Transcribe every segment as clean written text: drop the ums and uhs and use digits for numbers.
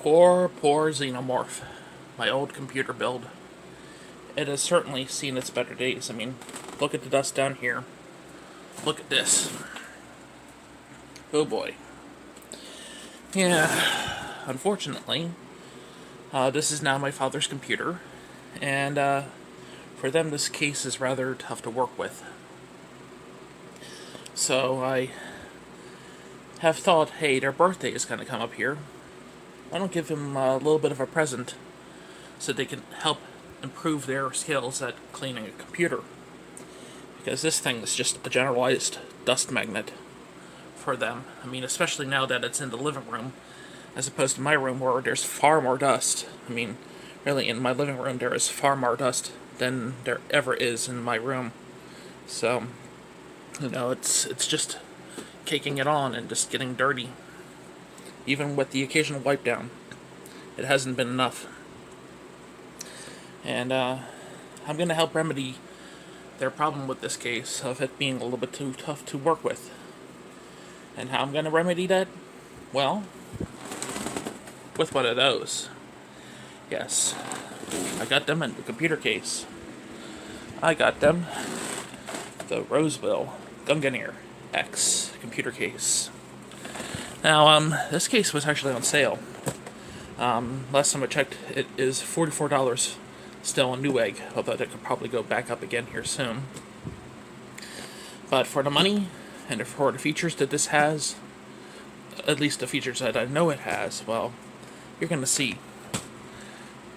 Poor Xenomorph. My old computer build. It has certainly seen its better days. I mean, look at the dust down here. Look at this. Oh boy. Yeah, unfortunately, this is now my father's computer, and for them this case is rather tough to work with. So I have thought, hey, their birthday is going to come up here. Why don't give them a little bit of a present so they can help improve their skills at cleaning a computer. Because this thing is just a generalized dust magnet for them. I mean, especially now that it's in the living room, as opposed to my room where there's far more dust. I mean, really, in my living room there is far more dust than there ever is in my room. So, you know, it's just caking it on and just getting dirty. Even with the occasional wipe down, it hasn't been enough. And I'm going to help remedy their problem with this case of it being a little bit too tough to work with. And how I'm going to remedy that? Well, with one of those. Yes, I got them in the computer case. I got them the Rosewill Gungnir X computer case. Now, this case was actually on sale. Last time I checked, it is $44 still on Newegg, although that could probably go back up again here soon. But for the money, and for the features that this has, at least the features that I know it has, well, you're going to see.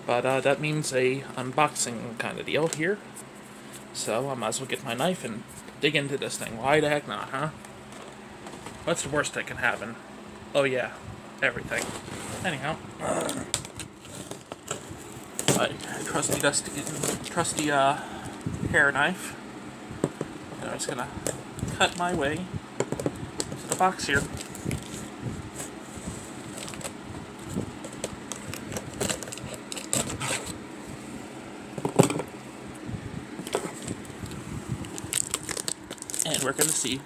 But that means a unboxing kind of deal here. So I might as well get my knife and dig into this thing. Why the heck not, huh? What's the worst that can happen? Oh yeah, everything. Anyhow, my trusty hair knife. I'm just gonna cut my way to the box here. And we're gonna see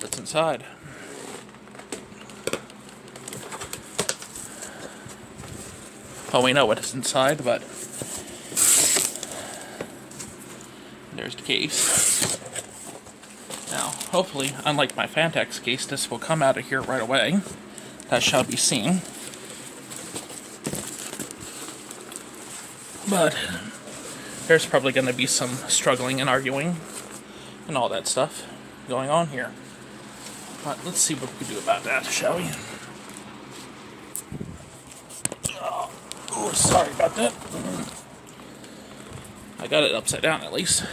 what's inside. Well, we know what's inside, but there's the case. Now, hopefully, unlike my Fantex case, this will come out of here right away. That shall be seen. But there's probably going to be some struggling and arguing and all that stuff going on here. But let's see what we can do about that, shall we? Oh, sorry about that. I got it upside down at least.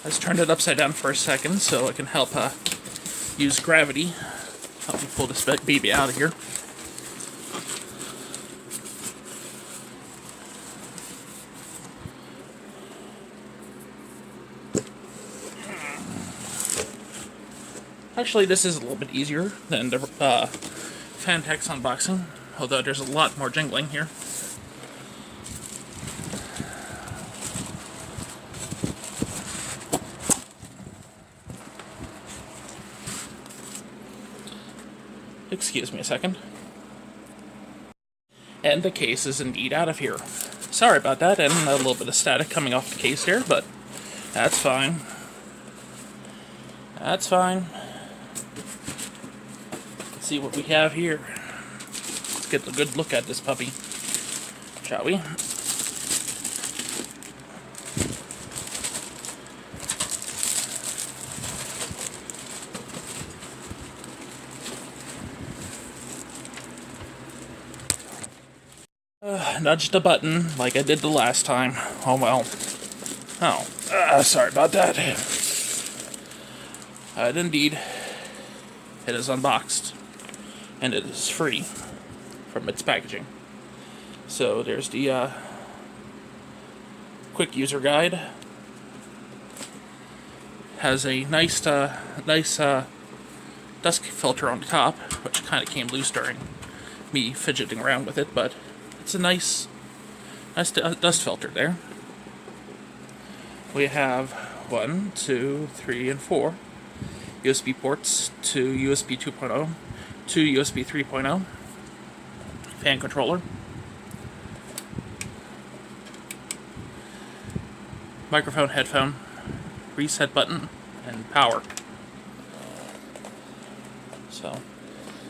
Let's turn it upside down for a second so I can help use gravity. Help me pull this baby out of here. Actually, this is a little bit easier than the Fantex unboxing, although there's a lot more jingling here. Excuse me a second. And the case is indeed out of here. Sorry about that, and a little bit of static coming off the case here, but that's fine. That's fine. Let's see what we have here. Let's get a good look at this puppy, shall we? Nudged the button like I did the last time. Oh well. Oh, sorry about that. Indeed, it is unboxed, and it is free from its packaging. So there's the quick user guide. Has a nice dust filter on the top, which kind of came loose during me fidgeting around with it, but it's a nice Nice dust filter there. We have 1, 2, 3, and 4 USB ports, 2 USB 2.0, 2 USB 3.0, fan controller, microphone, headphone, reset button, and power. So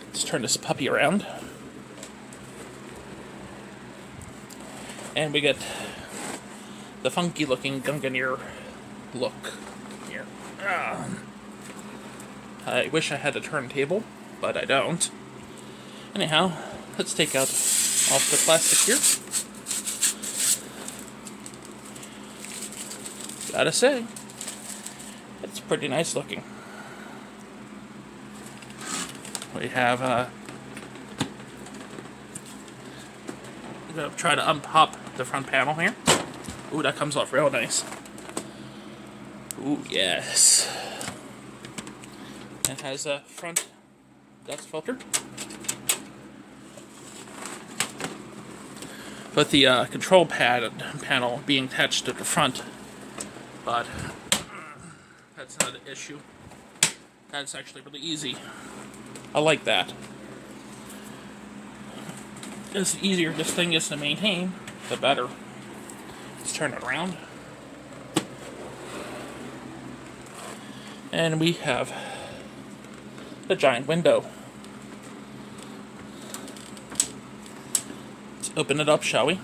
let's turn this puppy around. And we get the funky looking Gungnir look here. I wish I had a turntable, but I don't. Anyhow, let's take out off the plastic here. Gotta say, it's pretty nice looking. We have I'm gonna try to unpop the front panel here. Ooh, that comes off real nice. Ooh, yes. It has a front dust filter. With the control panel being attached to the front, but that's not an issue. That's actually really easy. I like that. The easier this thing is to maintain, the better. Let's turn it around. And we have the giant window. Let's open it up, shall we?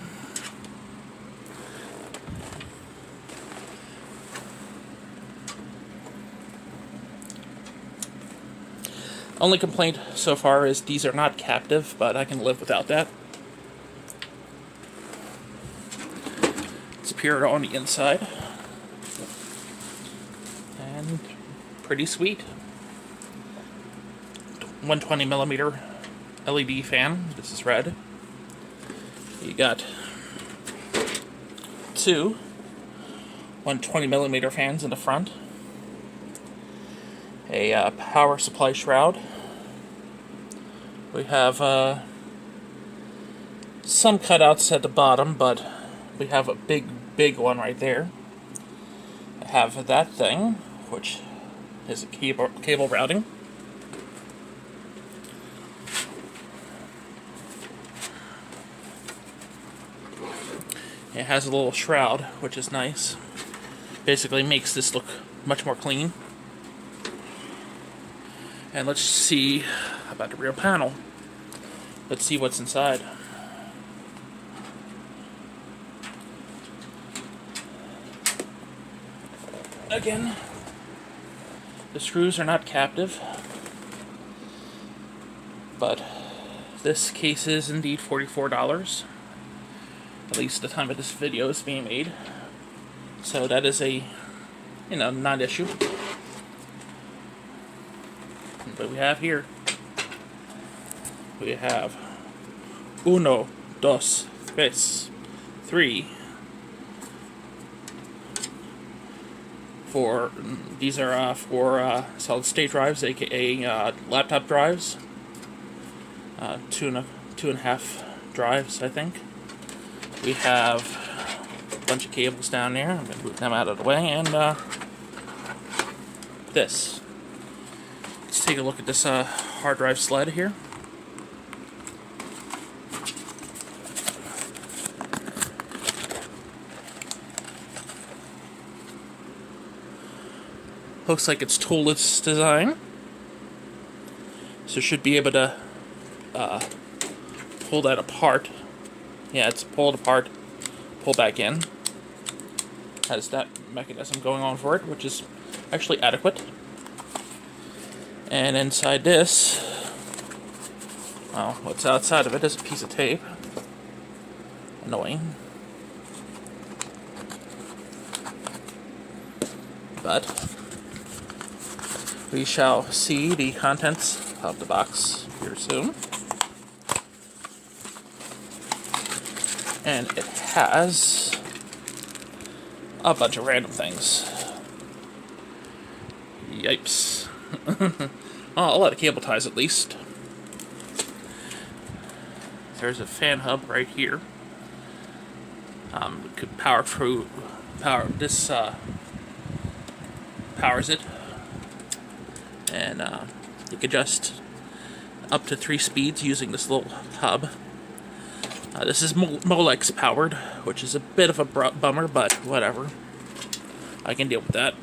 Only complaint so far is these are not captive, but I can live without that. It's pure on the inside. And pretty sweet. 120mm LED fan. This is red. You got 2 120mm fans in the front. A power supply shroud. We have some cutouts at the bottom, but we have a big one right there. I have that thing, which is a cable routing. It has a little shroud, which is nice. Basically makes this look much more clean. And let's see about the rear panel. Let's see what's inside. Again, the screws are not captive, but this case is indeed $44. At least the time of this video is being made. So that is a, non-issue. But we have here, we have 1, 2, 3, 4. These are for solid state drives, aka laptop drives. 2.5 drives, I think. We have a bunch of cables down there. I'm going to move them out of the way, and this. Let's take a look at this hard drive sled here. Looks like it's toolless design, so should be able to pull that apart. Yeah, it's pulled apart, pull back in. Has that mechanism going on for it, which is actually adequate. And inside this, well, what's outside of it is a piece of tape. Annoying. But we shall see the contents of the box here soon. And it has a bunch of random things. Yipes. Oh, a lot of cable ties at least. There's a fan hub right here. Could power through this powers it, and you can adjust up to 3 speeds using this little hub. This is Molex powered, which is a bit of a bummer, but whatever. I can deal with that.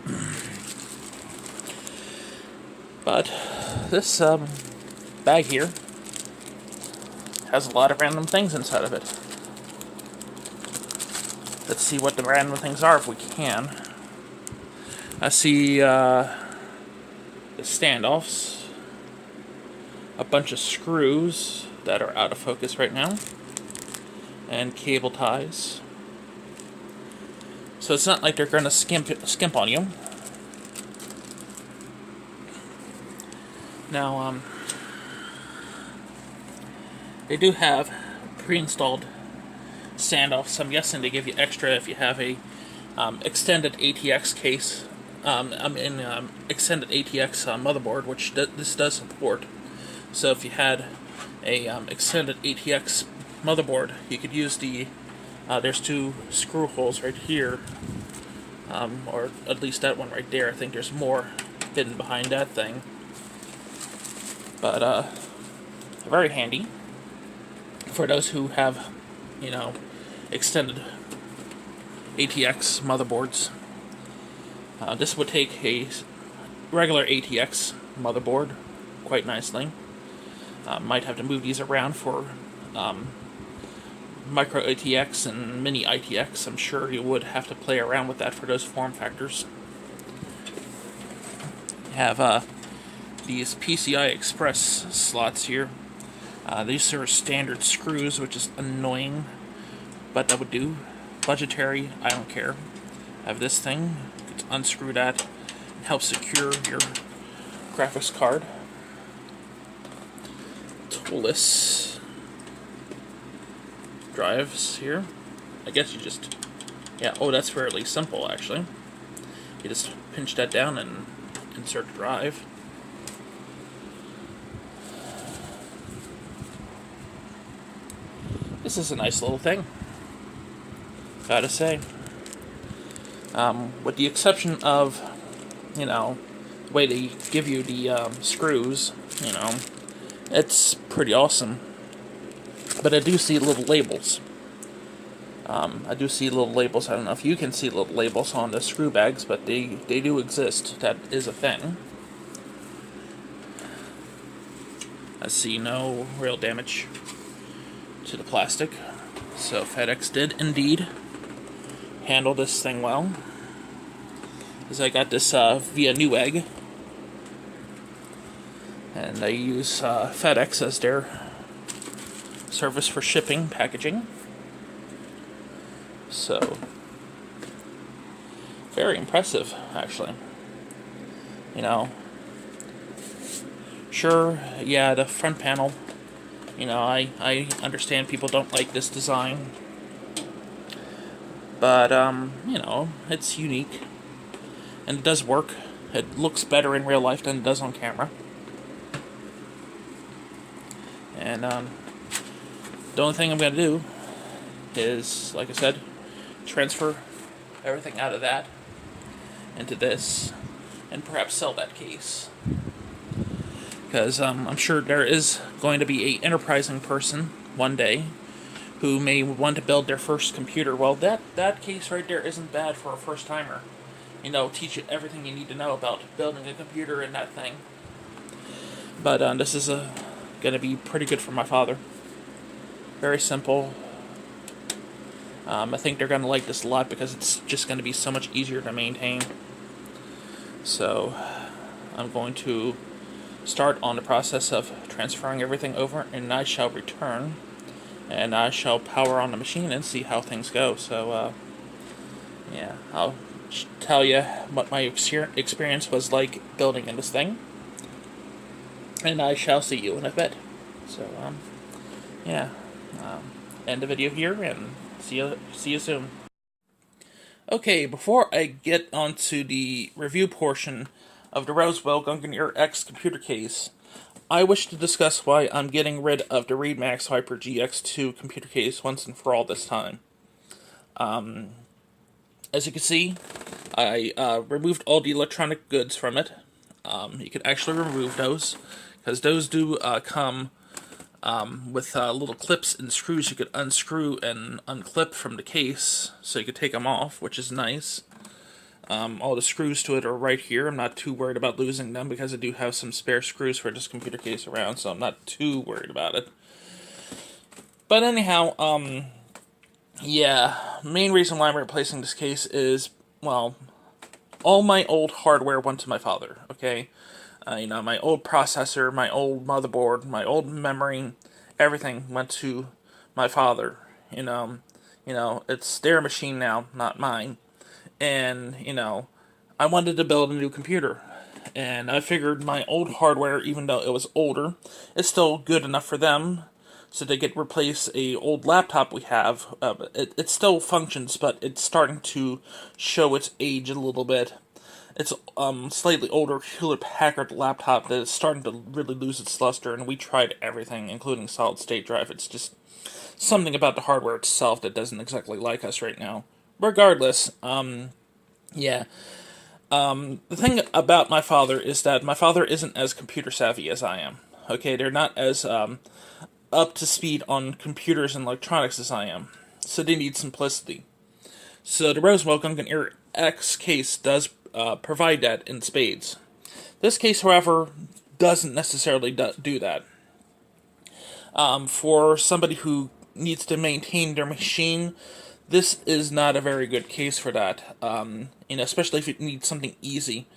But this bag here has a lot of random things inside of it. Let's see what the random things are if we can. I see the standoffs, a bunch of screws that are out of focus right now, and cable ties. So it's not like they're going to skimp on you. Now, they do have pre-installed standoffs. I'm guessing they give you extra if you have a extended ATX case. Extended ATX motherboard, which this does support. So if you had a extended ATX motherboard, you could use the there's 2 screw holes right here, or at least that one right there. I think there's more hidden behind that thing, but very handy for those who have, extended ATX motherboards. This would take a regular ATX motherboard quite nicely. Might have to move these around for micro ATX and mini ITX. I'm sure you would have to play around with that for those form factors. You have these PCI Express slots here. These are standard screws, which is annoying, but that would do. Budgetary, I don't care. I have this thing. You can unscrew that and help secure your graphics card. Toolless drives here. I guess you just, that's fairly simple actually. You just pinch that down and insert the drive. This is a nice little thing, gotta say. With the exception of, the way they give you the screws, it's pretty awesome. But I do see little labels. I don't know if you can see little labels on the screw bags, but they do exist. That is a thing. I see no real damage to the plastic. So FedEx did indeed handle this thing well. Because I got this via Newegg. And they use FedEx as their service for shipping, packaging. So, very impressive, actually. Sure, the front panel, I understand people don't like this design. But, it's unique. And it does work. It looks better in real life than it does on camera. And, the only thing I'm going to do is, like I said, transfer everything out of that into this, and perhaps sell that case. Because I'm sure there is going to be an enterprising person one day who may want to build their first computer. Well, that case right there isn't bad for a first-timer. Teach you everything you need to know about building a computer and that thing. But this is going to be pretty good for my father. Very simple. I think they're going to like this a lot because it's just going to be so much easier to maintain. So, I'm going to start on the process of transferring everything over, and I shall return, and I shall power on the machine and see how things go. So, I'll tell you what my experience was like building in this thing, and I shall see you in a bit. So, end the video here, and see you soon. Okay, before I get onto the review portion of the Rosewill Gungnir X computer case, I wish to discuss why I'm getting rid of the ReadMax Hyper GX2 computer case once and for all this time. As you can see, I removed all the electronic goods from it. You could actually remove those, because those do come with little clips and screws you could unscrew and unclip from the case, so you could take them off, which is nice. All the screws to it are right here. I'm not too worried about losing them, because I do have some spare screws for this computer case around, so I'm not too worried about it. But anyhow, yeah, main reason why I'm replacing this case is, well, all my old hardware went to my father, okay? My old processor, my old motherboard, my old memory, everything went to my father. It's their machine now, not mine. And, I wanted to build a new computer. And I figured my old hardware, even though it was older, is still good enough for them. So they could replace a old laptop we have. It still functions, but it's starting to show its age a little bit. It's slightly older Hewlett-Packard laptop that is starting to really lose its luster, and we tried everything, including solid-state drive. It's just something about the hardware itself that doesn't exactly like us right now. Regardless, yeah. The thing about my father is that my father isn't as computer savvy as I am. Okay, they're not as up to speed on computers and electronics as I am, so they need simplicity. So the Rosewill Gungnir X case does provide that in spades. This case, however, doesn't necessarily do that. For somebody who needs to maintain their machine, this is not a very good case for that. Especially if you need something easy.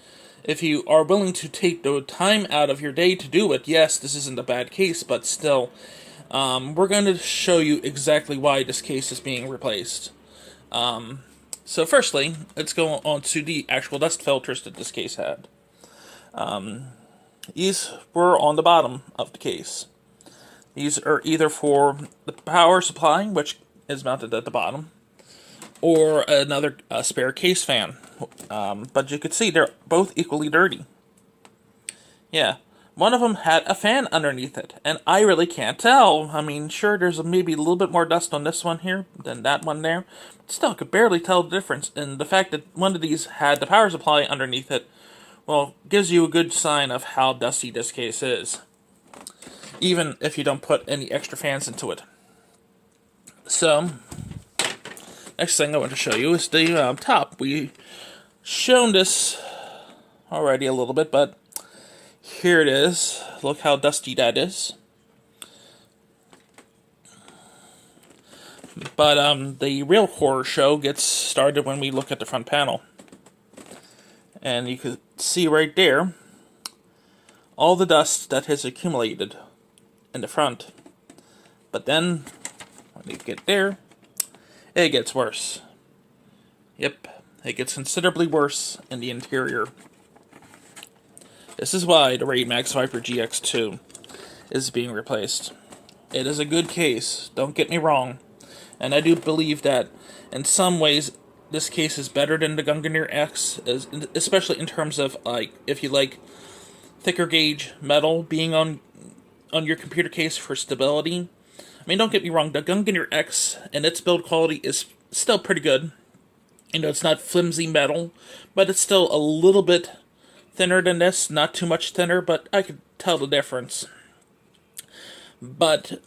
If you are willing to take the time out of your day to do it, yes, this isn't a bad case, but still, we're going to show you exactly why this case is being replaced. So firstly, let's go on to the actual dust filters that this case had. These were on the bottom of the case. These are either for the power supply, which is mounted at the bottom, or another spare case fan. But you can see they're both equally dirty. Yeah. One of them had a fan underneath it, and I really can't tell. I mean, sure, there's maybe a little bit more dust on this one here than that one there, but still, I could barely tell the difference. And the fact that one of these had the power supply underneath it, well, gives you a good sign of how dusty this case is, even if you don't put any extra fans into it. So, next thing I want to show you is the top. We've shown this already a little bit, but here it is. Look how dusty that is. But the real horror show gets started when we look at the front panel. And you can see right there all the dust that has accumulated in the front. But then, when you get there, it gets worse. Yep, it gets considerably worse in the interior. This is why the Raid Max Viper GX2 is being replaced. It is a good case, don't get me wrong, and I do believe that in some ways this case is better than the Gungnir X, especially in terms of, like, if you like thicker gauge metal being on your computer case for stability. I mean, don't get me wrong, the Gungnir X and its build quality is still pretty good. It's not flimsy metal, but it's still a little bit thinner than this, not too much thinner, but I could tell the difference. But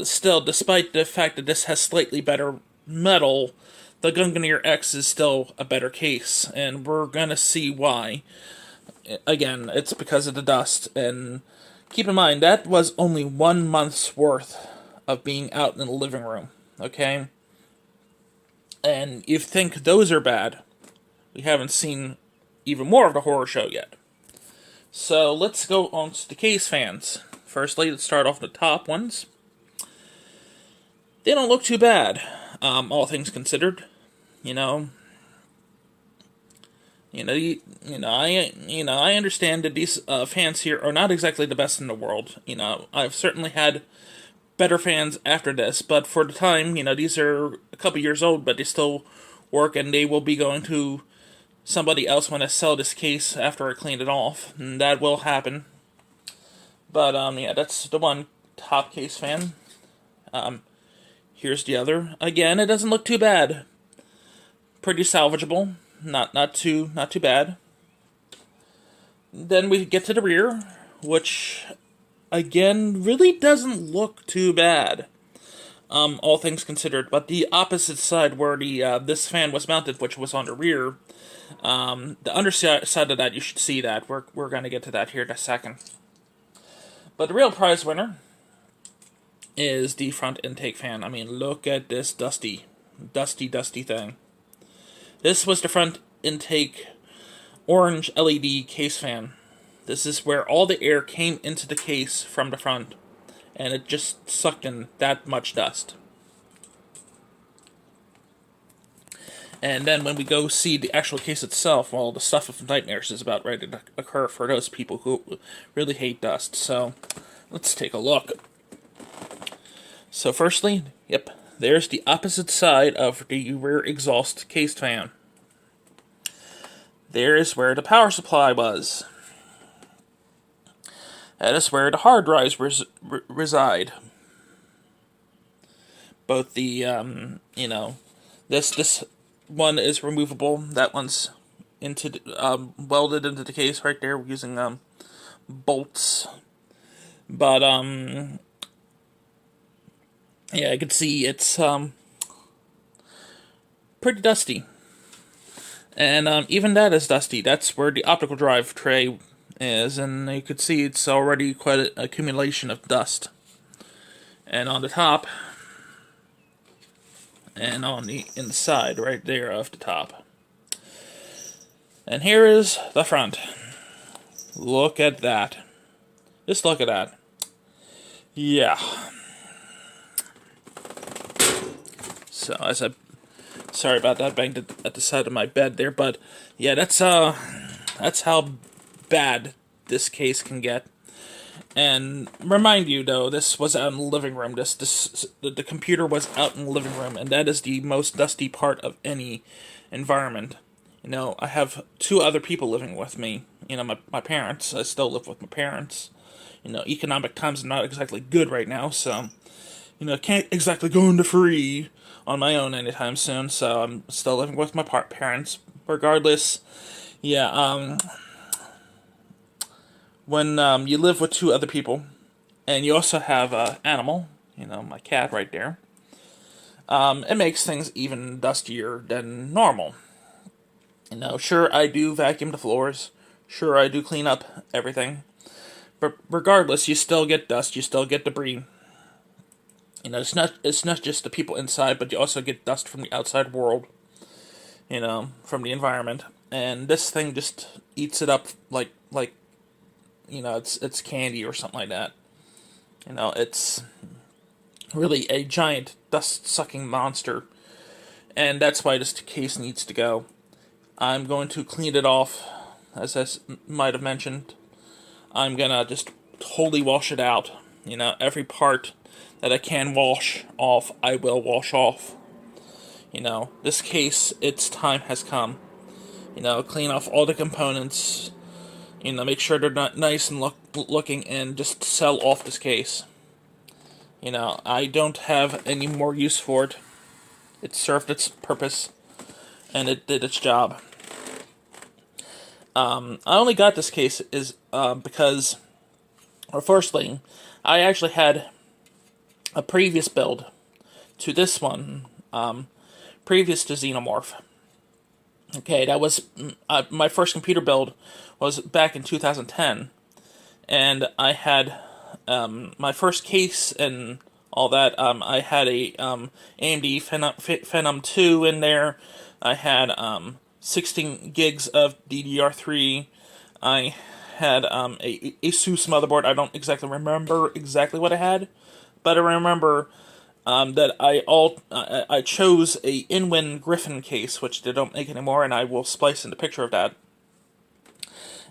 still, despite the fact that this has slightly better metal, the Gungnir X is still a better case, and we're gonna see why. Again, it's because of the dust, and keep in mind, that was only 1 month's worth of being out in the living room, okay? And if you think those are bad, we haven't seen even more of the horror show yet. So let's go on to the case fans. Firstly, let's start off with the top ones. They don't look too bad, all things considered. I understand that these fans here are not exactly the best in the world. I've certainly had better fans after this, but for the time, these are a couple years old, but they still work, and they will be going to somebody else when I sell this case after I clean it off, and that will happen. But, yeah, that's the one top case fan. Here's the other. Again, it doesn't look too bad. pretty salvageable. Not too bad. Then we get to the rear, which again really doesn't look too bad. All things considered, but the opposite side where the this fan was mounted, which was on the rear, the underside of that, you should see that. We're going to get to that here in a second. But the real prize winner is the front intake fan. I mean, look at this dusty thing. This was the front intake orange LED case fan. This is where all the air came into the case from the front, and it just sucked in that much dust. And then when we go see the actual case itself, well, the stuff of nightmares is about ready to occur for those people who really hate dust. So, let's take a look. So firstly, yep, there's the opposite side of the rear exhaust case fan. There's where the power supply was. That is where the hard drives reside. Both the, this one is removable. That one's welded into the case right there using bolts. But yeah, I can see it's pretty dusty. And even that is dusty. That's where the optical drive tray is, and you could see it's already quite an accumulation of dust. And on the top, and on the inside, right there of the top. And here is the front. Look at that. Just look at that. Yeah. So, sorry about that, banged at the side of my bed there, but yeah, that's how bad this case can get. And remind you, though, this was out in the living room. The computer was out in the living room, and that is the most dusty part of any environment. You know, I have 2 other people living with me. You know, my parents. I still live with my parents. You know, economic times are not exactly good right now, so, you know, can't exactly go into free on my own anytime soon, so I'm still living with my parents. Regardless, yeah, when you live with 2 other people, and you also have an animal, you know, my cat right there, it makes things even dustier than normal. You know, sure, I do vacuum the floors, sure, I do clean up everything, but regardless, you still get dust, you still get debris. You know, it's not just the people inside, but you also get dust from the outside world, you know, from the environment, and this thing just eats it up like you know, it's candy or something like that. You know, it's really a giant dust-sucking monster, and that's why this case needs to go. I'm going to clean it off, as I might have mentioned. I'm gonna just totally wash it out. You know, every part that I can wash off, I will wash off. You know, this case, its time has come. You know, clean off all the components. You know, make sure they're not nice and looking, and just sell off this case. You know, I don't have any more use for it. It served its purpose, and it did its job. I only got this case because, or firstly, I actually had a previous build to this one, previous to Xenomorph. Okay, that was my first computer build was back in 2010, and I had my first case and all that. I had a AMD Phenom 2 in there. I had 16 gigs of DDR3. I had a ASUS motherboard. I don't exactly remember exactly what I had, but I remember that I chose a Inwin Griffin case, which they don't make anymore, and I will splice in the picture of that.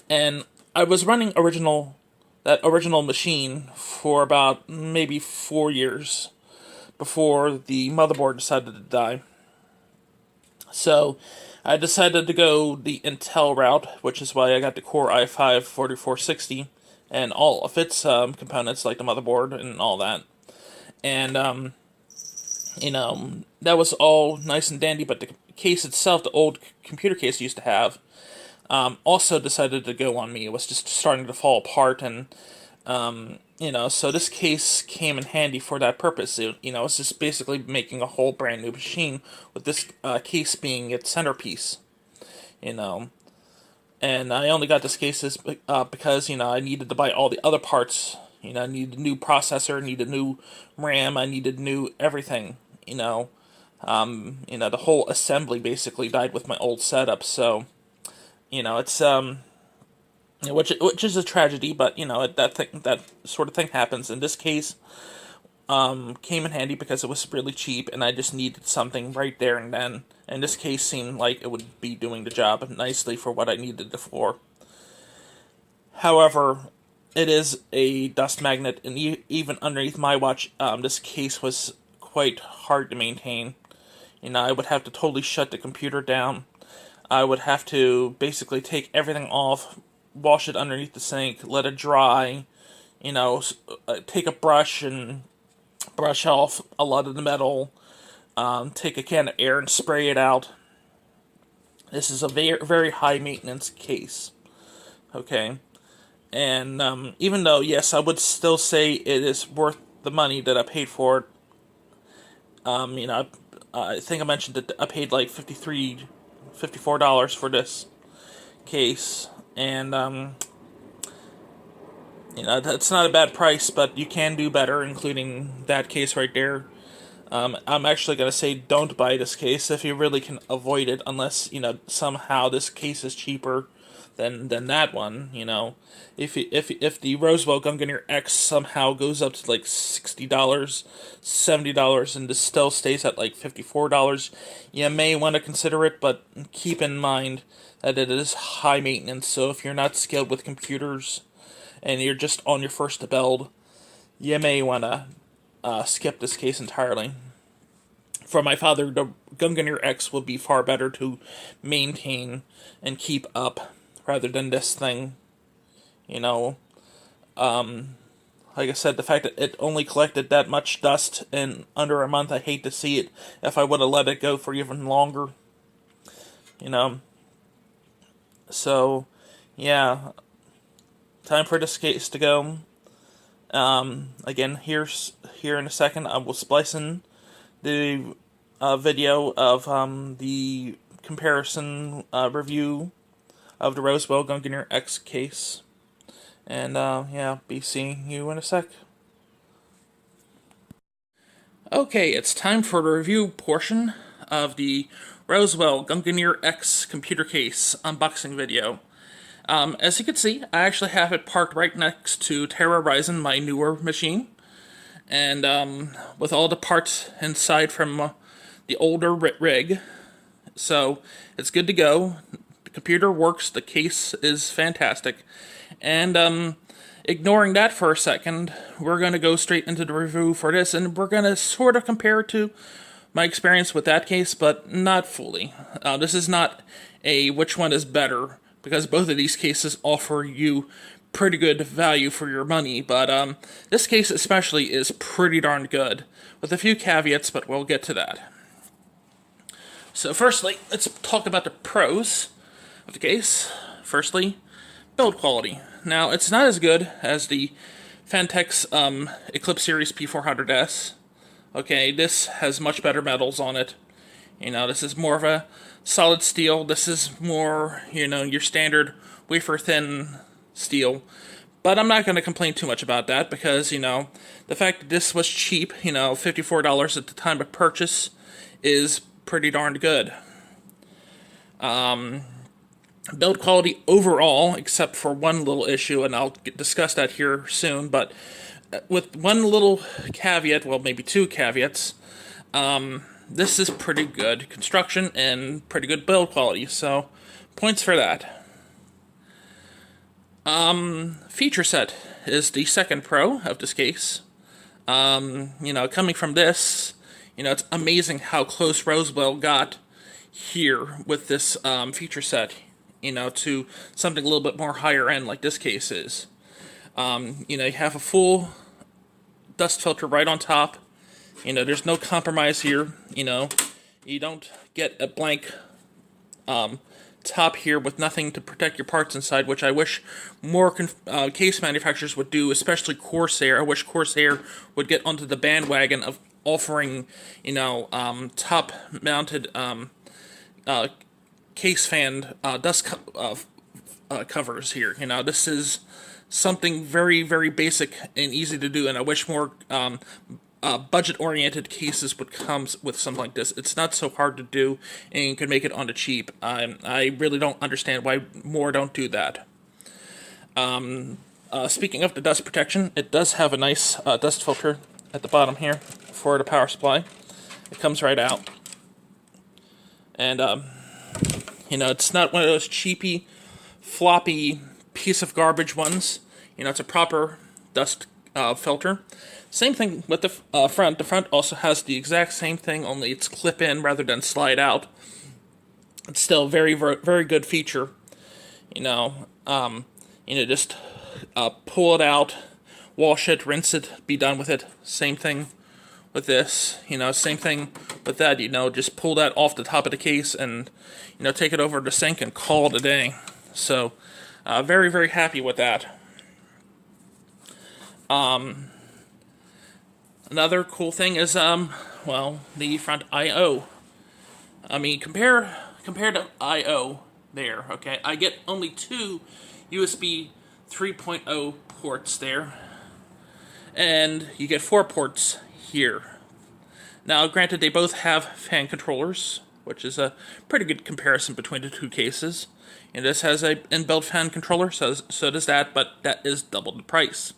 And I was running that original machine for about maybe 4 years before the motherboard decided to die. So I decided to go the Intel route, which is why I got the Core i5-4460 and all of its components, like the motherboard and all that. And That was all nice and dandy, but the case itself, the old computer case I used to have, also decided to go on me. It was just starting to fall apart, and so this case came in handy for that purpose. It's just basically making a whole brand new machine with this case being its centerpiece. You know, and I only got this case because I needed to buy all the other parts. I needed a new processor, needed new RAM, I needed new everything. The whole assembly basically died with my old setup. So it's which is a tragedy, but that sort of thing happens. In this case, came in handy because it was really cheap, and I just needed something right there and then. And this case seemed like it would be doing the job nicely for what I needed it for. However, it is a dust magnet, and even underneath my watch, this case was quite hard to maintain. I would have to totally shut the computer down. I would have to basically take everything off, wash it underneath the sink, let it dry, take a brush and brush off a lot of the metal, take a can of air and spray it out. This is a very, very high maintenance case. Okay? And even though, yes, I would still say it is worth the money that I paid for it. I think I mentioned that I paid like $54 for this case. And, that's not a bad price, but you can do better, including that case right there. I'm actually going to say don't buy this case if you really can avoid it, unless, somehow this case is cheaper than that one. If the Rosewill Gungnir X somehow goes up to like $60, $70, and this still stays at like $54, you may want to consider it, but keep in mind that it is high maintenance, so if you're not skilled with computers and you're just on your first build, you may want to skip this case entirely. For my father, the Gungnir X would be far better to maintain and keep up rather than this thing. Like I said, the fact that it only collected that much dust in under a month, I hate to see it if I would have let it go for even longer. So, yeah, time for this case to go. Again, here in a second, I will splice in the video of the comparison review of the Rosewill Gungnir X case. And, be seeing you in a sec. Okay, it's time for the review portion of the Rosewill Gungnir X computer case unboxing video. As you can see, I actually have it parked right next to Terra Ryzen, my newer machine. And with all the parts inside from the older rig. So, it's good to go. The computer works, the case is fantastic. And ignoring that for a second, we're going to go straight into the review for this, and we're going to sort of compare it to my experience with that case, but not fully. This is not a which one is better, because both of these cases offer you pretty good value for your money, but this case especially is pretty darn good, with a few caveats, but we'll get to that. So firstly, let's talk about the pros of the case. Firstly, build quality. Now, it's not as good as the Fantex Eclipse Series P400S. Okay, this has much better metals on it. This is more of a solid steel. This is more, your standard wafer-thin steel. But I'm not going to complain too much about that because, the fact that this was cheap, $54 at the time of purchase, is pretty darn good. Build quality overall, except for one little issue, and I'll discuss that here soon, but with one little caveat, well, maybe two caveats, this is pretty good construction and pretty good build quality, so points for that. Feature set is the second pro of this case. Coming from this, it's amazing how close Rosewill got here with this feature set, to something a little bit more higher end like this case is. You have a full dust filter right on top. You know, there's no compromise here. You know, you don't get a blank top here with nothing to protect your parts inside, which I wish more case manufacturers would do, especially Corsair. I wish Corsair would get onto the bandwagon of offering, you know, top-mounted case fan dust covers here. You know, this is something very, very basic and easy to do, and I wish more budget-oriented cases would come with something like this. It's not so hard to do, and you can make it on the cheap. I really don't understand why more don't do that. Speaking of the dust protection, it does have a nice dust filter at the bottom here for the power supply. It comes right out. And, you know, it's not one of those cheapy, floppy piece of garbage ones. You know, it's a proper dust filter. Same thing with the front. The front also has the exact same thing, only it's clip in rather than slide out. It's still a very, very, very good feature. Just pull it out, wash it, rinse it, be done with it. Same thing with this. Same thing with that. Just pull that off the top of the case and take it over to the sink and call it a day. So, very, very happy with that. Another cool thing is, the front I/O. I mean, compare to I/O there, okay? I get only 2 USB 3.0 ports there, and you get 4 ports here. Now, granted, they both have fan controllers, which is a pretty good comparison between the two cases. And this has a inbuilt fan controller, so does that, but that is double the price.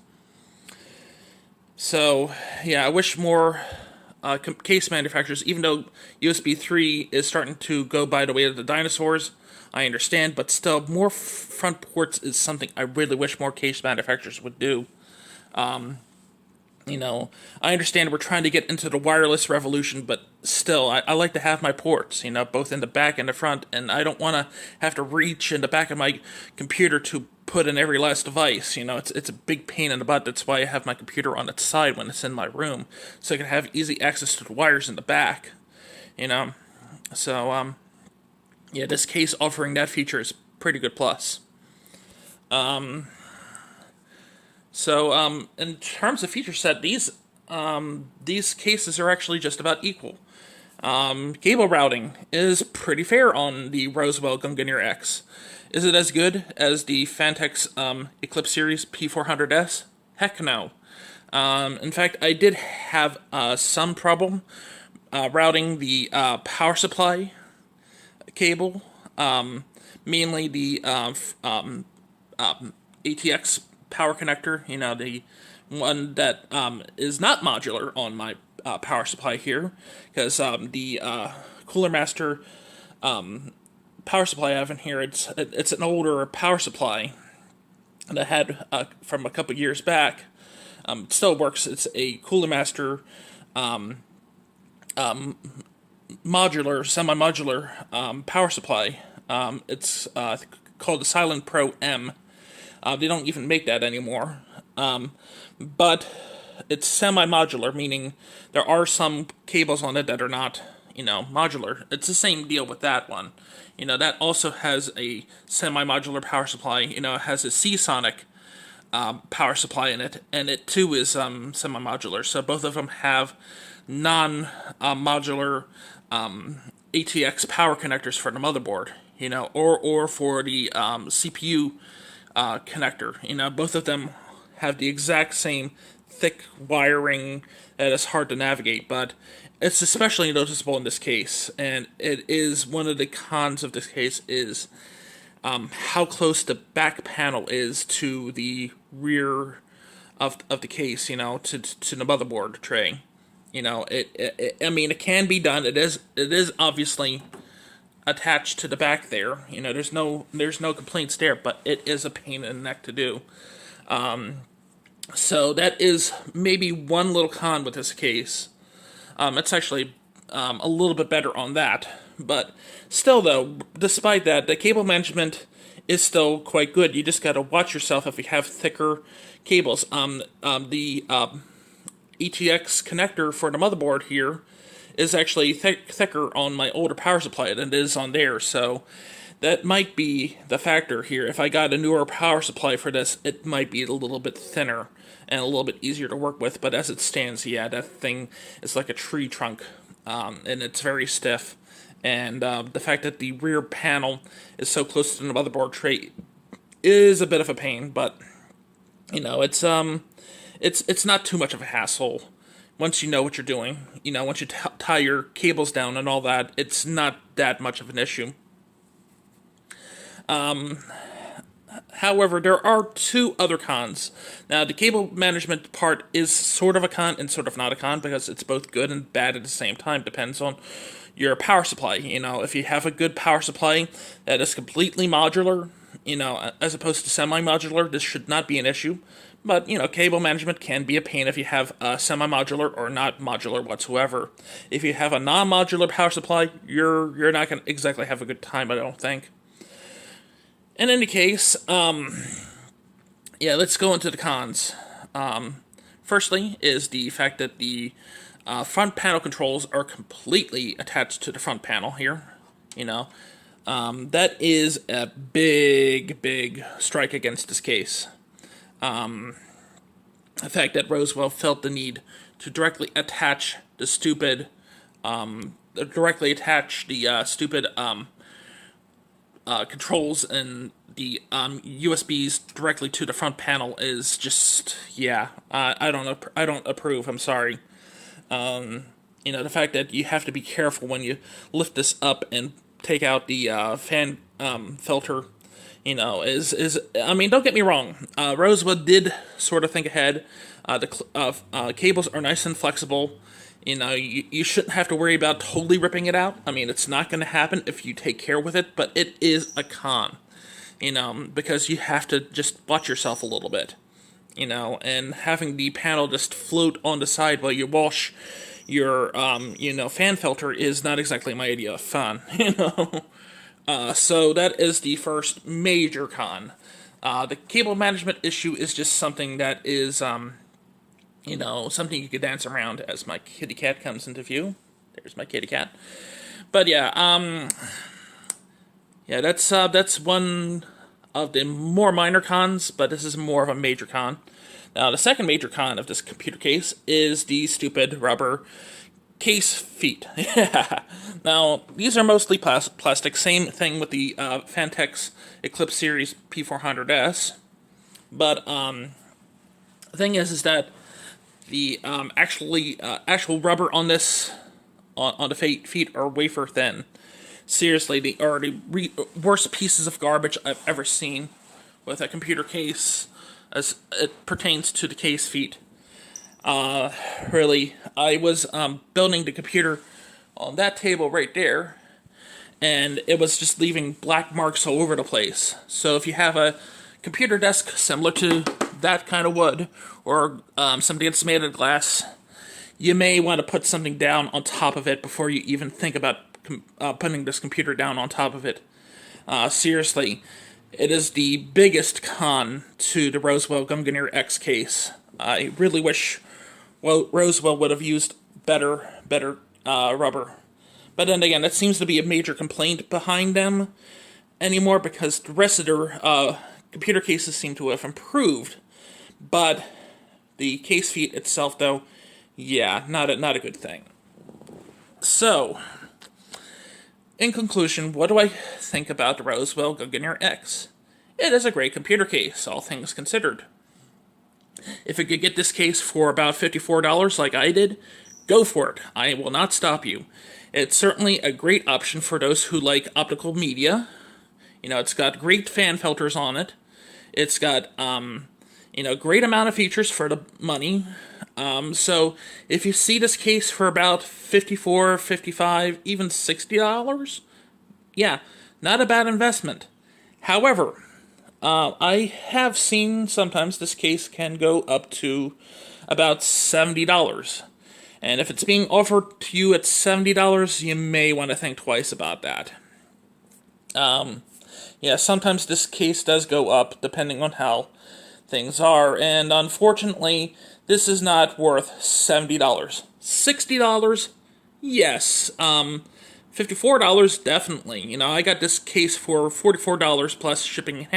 So, yeah, I wish more case manufacturers, even though USB 3 is starting to go by the way of the dinosaurs, I understand, but still, more front ports is something I really wish more case manufacturers would do. I understand we're trying to get into the wireless revolution, but still, I like to have my ports, both in the back and the front, and I don't want to have to reach in the back of my computer to put in every last device. It's a big pain in the butt. That's why I have my computer on its side when it's in my room, so I can have easy access to the wires in the back, So, this case offering that feature is pretty good plus. In terms of feature set, these cases are actually just about equal. Cable routing is pretty fair on the Rosewill Gungnir X. Is it as good as the Fantex Eclipse Series P400S? Heck no. In fact, I did have some problem routing the power supply cable, mainly the ATX power connector, the one that is not modular on my power supply here, because the Cooler Master power supply I have in here, it's an older power supply that I had from a couple years back. It still works. It's a Cooler Master semi-modular power supply. It's called the Silent Pro M. They don't even make that anymore. But it's semi-modular, meaning there are some cables on it that are not, modular. It's the same deal with that one. That also has a semi-modular power supply. It has a Seasonic power supply in it, and it too is semi-modular. So both of them have non-modular ATX power connectors for the motherboard, or for the CPU connector. Both of them have the exact same thick wiring that is hard to navigate, but it's especially noticeable in this case, and it is one of the cons of this case is how close the back panel is to the rear of the case, to the motherboard tray. It can be done. It is obviously attached to the back there. There's no complaints there, but it is a pain in the neck to do. So that is maybe one little con with this case. It's actually a little bit better on that, but still though, despite that, the cable management is still quite good. You just gotta watch yourself if you have thicker cables. The ETX connector for the motherboard here is actually thicker on my older power supply than it is on there, so that might be the factor here. If I got a newer power supply for this, it might be a little bit thinner and a little bit easier to work with, but as it stands, yeah, that thing is like a tree trunk, and it's very stiff, and the fact that the rear panel is so close to the motherboard tray is a bit of a pain, but, you know, it's not too much of a hassle. Once you know what you're doing, you know, once you tie your cables down and all that, it's not that much of an issue. However, there are two other cons. Now, the cable management part is sort of a con and sort of not a con, because it's both good and bad at the same time. Depends on your power supply. You know, if you have a good power supply that is completely modular, you know, as opposed to semi-modular, this should not be an issue. But, you know, cable management can be a pain if you have a semi-modular or not modular whatsoever. If you have a non-modular power supply, you're not going to exactly have a good time, I don't think. In any case, yeah, let's go into the cons. Firstly is the fact that the front panel controls are completely attached to the front panel here. You know, that is a big strike against this case. The fact that Rosewill felt the need to directly attach the stupid, controls and the USBs directly to the front panel is just, yeah, I don't approve. I'm sorry. You know, the fact that you have to be careful when you lift this up and take out the fan filter, you know, is I mean, don't get me wrong. Rosewood did sort of think ahead. The cables are nice and flexible. You know, you shouldn't have to worry about totally ripping it out. I mean, it's not going to happen if you take care with it, but it is a con, you know, because you have to just watch yourself a little bit, you know, and having the panel just float on the side while you wash your, you know, fan filter is not exactly my idea of fun, you know. So that is the first major con. The cable management issue is just something that is, you know, something you could dance around as my kitty cat comes into view. There's my kitty cat. But yeah, yeah, that's one of the more minor cons, but this is more of a major con. Now, the second major con of this computer case is the stupid rubber case feet. Yeah. Now, these are mostly plastic. Same thing with the Fantex Eclipse Series P400S. But the thing is that the actual rubber on this on the feet are wafer thin. Seriously, they are the worst pieces of garbage I've ever seen with a computer case as it pertains to the case feet. Really, I was building the computer on that table right there, and it was just leaving black marks all over the place. So if you have a computer desk similar to that kind of wood, or something that's made of glass, you may want to put something down on top of it before you even think about putting this computer down on top of it. Seriously, it is the biggest con to the Rosewill Gungnir X case. I really wish Rosewill would have used better rubber. But then again, that seems to be a major complaint behind them anymore, because the rest of their computer cases seem to have improved. But the case feet itself, though, yeah, not a good thing. So, in conclusion, what do I think about the Rosewill Gungnir X? It is a great computer case, all things considered. If you could get this case for about $54 like I did, go for it. I will not stop you. It's certainly a great option for those who like optical media. You know, it's got great fan filters on it. It's got, you know, great amount of features for the money. So if you see this case for about $54, $55, even $60, yeah, not a bad investment. However, I have seen sometimes this case can go up to about $70. And if it's being offered to you at $70, you may want to think twice about that. Yeah, sometimes this case does go up depending on how things are, and unfortunately, this is not worth $70. $60? Yes. $54 definitely. I got this case for $44 plus shipping and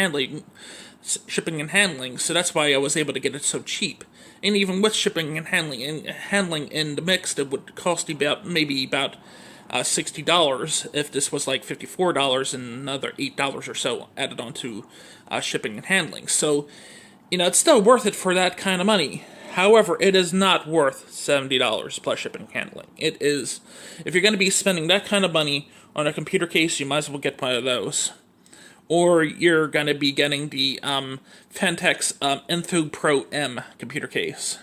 handling, so that's why I was able to get it so cheap. And even with shipping and handling in the mix, it would cost you about $60 if this was like $54 and another $8 or so added on to shipping and handling. So, it's still worth it for that kind of money. However, it is not worth $70 plus shipping and handling. It is, if you're going to be spending that kind of money on a computer case, you might as well get one of those. Or you're going to be getting the Fantex Enthug Pro M computer case.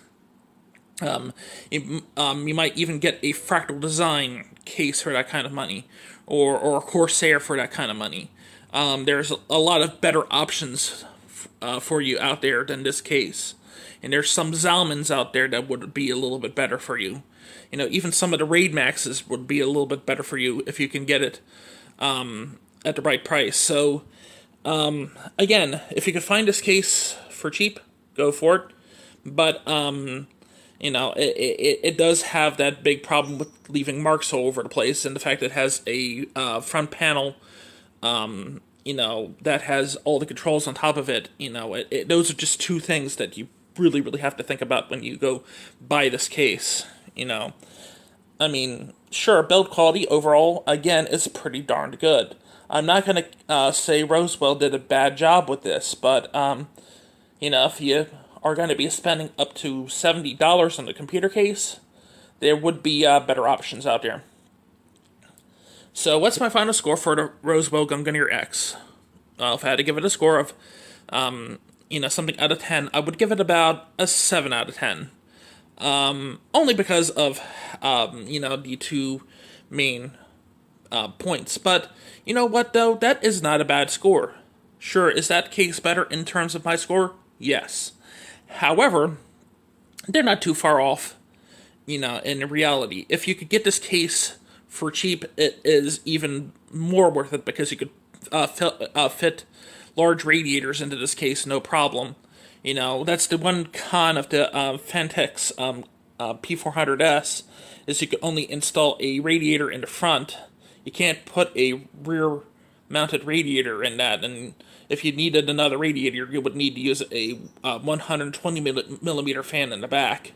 You might even get a Fractal Design case for that kind of money, or a Corsair for that kind of money. There's a lot of better options for you out there than this case. And there's some Zalmans out there that would be a little bit better for you. Even some of the Raid Maxes would be a little bit better for you if you can get it at the right price. So, again, if you could find this case for cheap, go for it. But, it does have that big problem with leaving marks all over the place, and the fact that it has a front panel, that has all the controls on top of it. Those are just two things that you really, really have to think about when you go buy this case. Sure, build quality overall, again, is pretty darned good. I'm not going to say Rosewill did a bad job with this, but, if you are going to be spending up to $70 on the computer case, there would be better options out there. So, what's my final score for the Rosewill Gungnir X? Well, if I had to give it a score of, something out of 10, I would give it about a 7 out of 10. Only because of, the two main points. But, you know what, though? That is not a bad score. Sure, is that case better in terms of my score? Yes. However, they're not too far off, in reality. If you could get this case for cheap, it is even more worth it because you could fit large radiators into this case, no problem. That's the one con of the Fantex P400S, is you can only install a radiator in the front. You can't put a rear-mounted radiator in that, and if you needed another radiator, you would need to use a 120 millimeter fan in the back.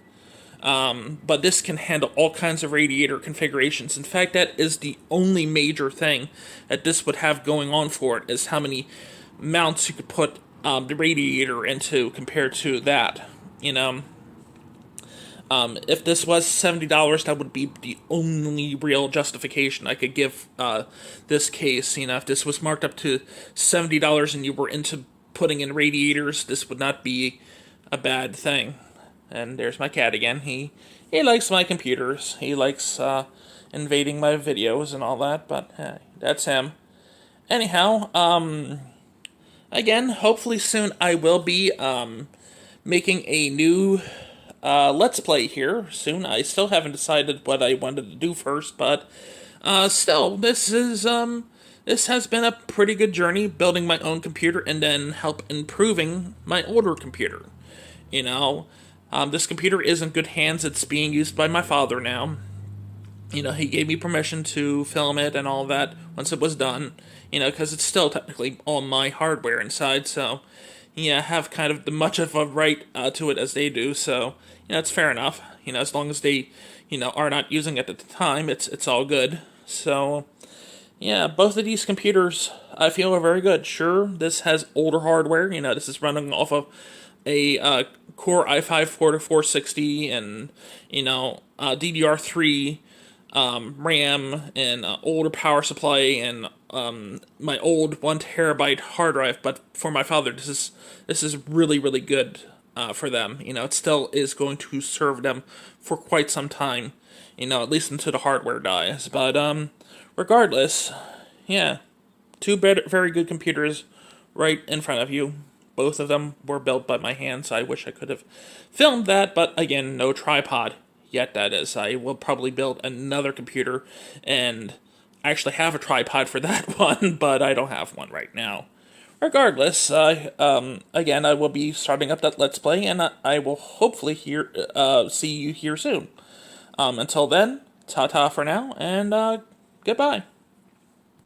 But this can handle all kinds of radiator configurations. In fact, that is the only major thing that this would have going on for it, is how many mounts you could put the radiator into compared to that. If this was $70, that would be the only real justification I could give this case. If this was marked up to $70 and you were into putting in radiators, this would not be a bad thing. And there's my cat again. He likes my computers. He likes invading my videos and all that, but that's him. Anyhow, again, hopefully soon I will be making a new Let's Play here soon. I still haven't decided what I wanted to do first, but still, this has been a pretty good journey, building my own computer and then help improving my older computer. This computer is in good hands. It's being used by my father now. He gave me permission to film it and all that once it was done, because it's still technically all my hardware inside, so, I have kind of much of a right to it as they do, so, it's fair enough. As long as they, are not using it at the time, it's all good. So, both of these computers, I feel, are very good. Sure, this has older hardware, this is running off of a Core i5-4460 and, DDR3 RAM and older power supply and my old 1 terabyte hard drive. But for my father, this is really, really good for them. It still is going to serve them for quite some time, at least until the hardware dies. But regardless, two very good computers right in front of you. Both of them were built by my hands. I wish I could have filmed that, but again, no tripod yet, that is. I will probably build another computer and actually have a tripod for that one, but I don't have one right now. Regardless, again, I will be starting up that Let's Play, and I will hopefully see you here soon. Until then, ta-ta for now, and goodbye.